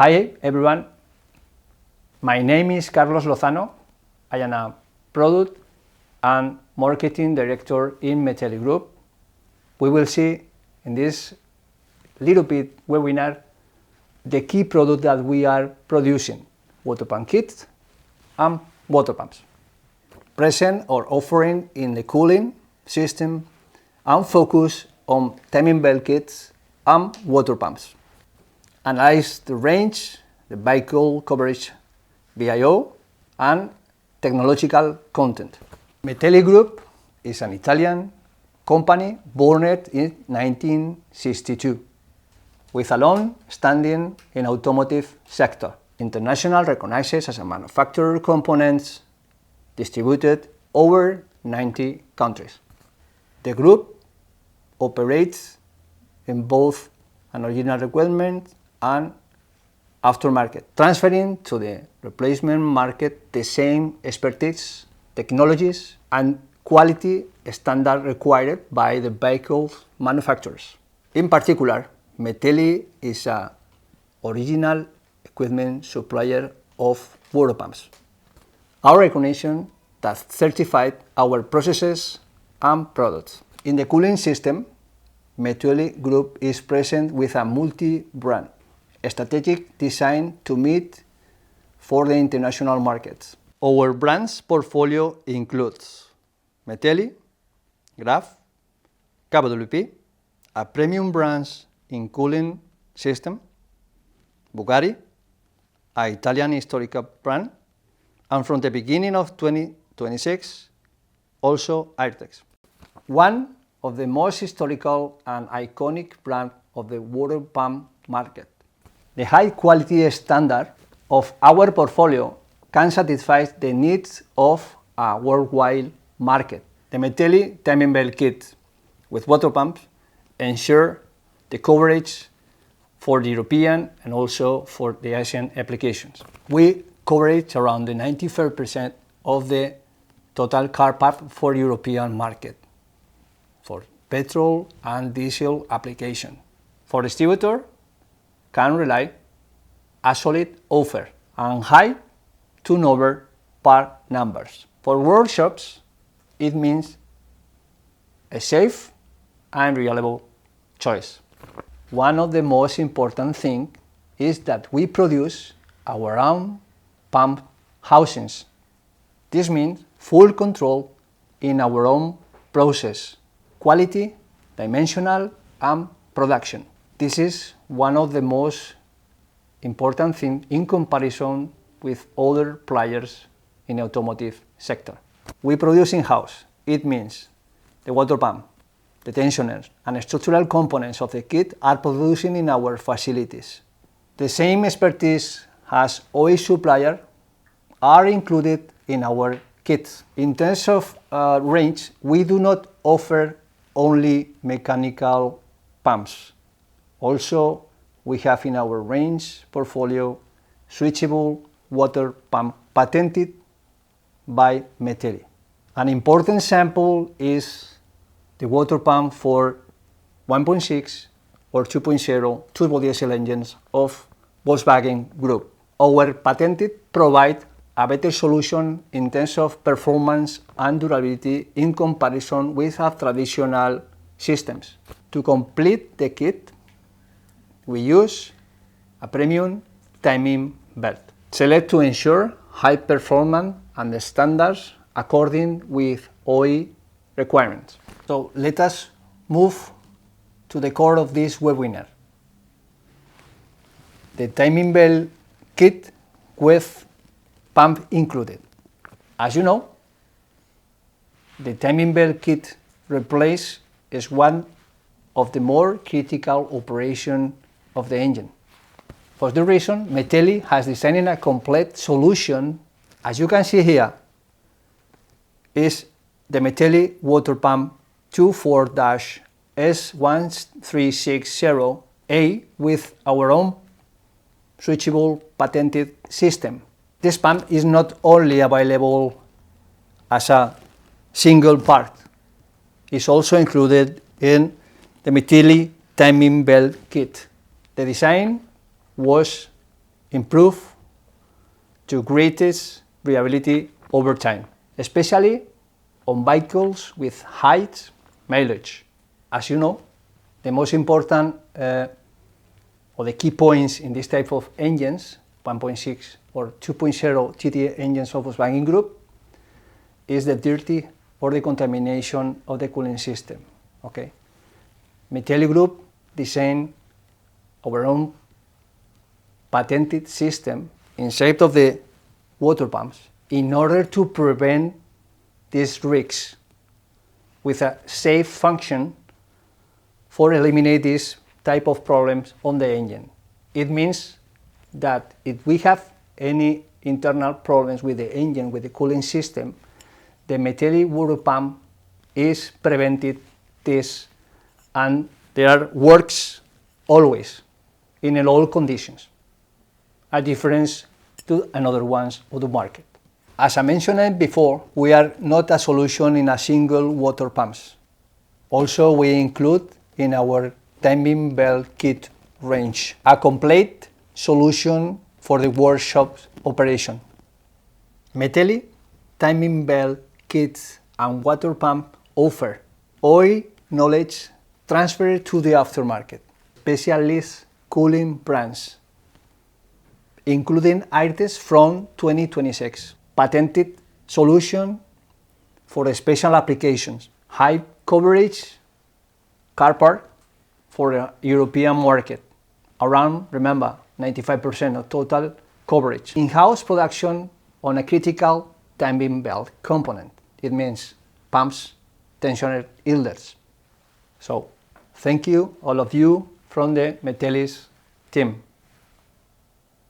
Hi everyone, my name is Carlos Lozano. I am a product and marketing director in Metelli Group. We will see in this little bit webinar the key product that we are producing, water pump kits and water pumps. Present or offering in the cooling system and focus on timing belt kits and water pumps. Analyze the range, the vehicle coverage, VIO, and technological content. Metelli Group is an Italian company born in 1962 with a long standing in automotive sector. International recognized as a manufacturer components distributed over 90 countries. The group operates in both an original equipment and aftermarket, transferring to the replacement market the same expertise, technologies, and quality standard required by the vehicle manufacturers. In particular, Metelli is an original equipment supplier of water pumps. Our recognition that certified our processes and products. In the cooling system, Metelli Group is present with a multi-brand strategic design to meet for the international markets. Our brands portfolio includes Metelli, Graf, KWP, a premium brands in cooling system, Bugatti, an Italian historical brand, and from the beginning of 2026, also Airtex. One of the most historical and iconic brands of the water pump market. The high quality standard of our portfolio can satisfy the needs of a worldwide market. The Metelli timing belt kit with water pumps ensure the coverage for the European and also for the Asian applications. We coverage around the 95% of the total car park for European market for petrol and diesel application. For distributor, can rely a solid offer and high turnover part numbers. For workshops, it means a safe and reliable choice. One of the most important things is that we produce our own pump housings. This means full control in our own process, quality, dimensional, and production. This is one of the most important things in comparison with other players in the automotive sector. We produce in-house. It means the water pump, the tensioners, and structural components of the kit are produced in our facilities. The same expertise as OE supplier are included in our kits. In terms of range, we do not offer only mechanical pumps. Also, we have in our range portfolio switchable water pump patented by Metelli. An important sample is the water pump for 1.6 or 2.0 turbo diesel engines of Volkswagen Group. Our patented provide a better solution in terms of performance and durability in comparison with traditional systems. To complete the kit, we use a premium timing belt, select to ensure high performance and the standards according with OE requirements. So let us move to the core of this webinar. The timing belt kit with pump included. As you know, the timing belt kit replace is one of the more critical operation of the engine. For the reason, Metelli has designed a complete solution. As you can see here, is the Metelli water pump 24-S1360A with our own switchable patented system. This pump is not only available as a single part, it's also included in the Metelli timing belt kit. The design was improve to greatest reliability over time, especially on vehicles with high mileage. As you know, the most important or the key points in this type of engines, 1.6 or 2.0 TDI engines of Volkswagen Group, is the dirty or the contamination of the cooling system. Okay, Metelli Group designed our own patented system inside of the water pumps in order to prevent these risks with a safe function for eliminate this type of problems on the engine. It means that if we have any internal problems with the engine, with the cooling system, the Metelli water pump is prevented this, and there works always in all conditions, a difference to another ones of the market. As I mentioned before, we are not a solution in a single water pumps. Also, we include in our timing belt kit range a complete solution for the workshop operation. Metelli timing belt kits and water pump offer oil knowledge transferred to the aftermarket, specialist cooling brands, including items from 2026, patented solution for special applications, high coverage car part for the European market, around, remember, 95% of total coverage. In-house production on a critical timing belt component. It means pumps, tensioner yielders. So, thank you, all of you, from the Metelli's team.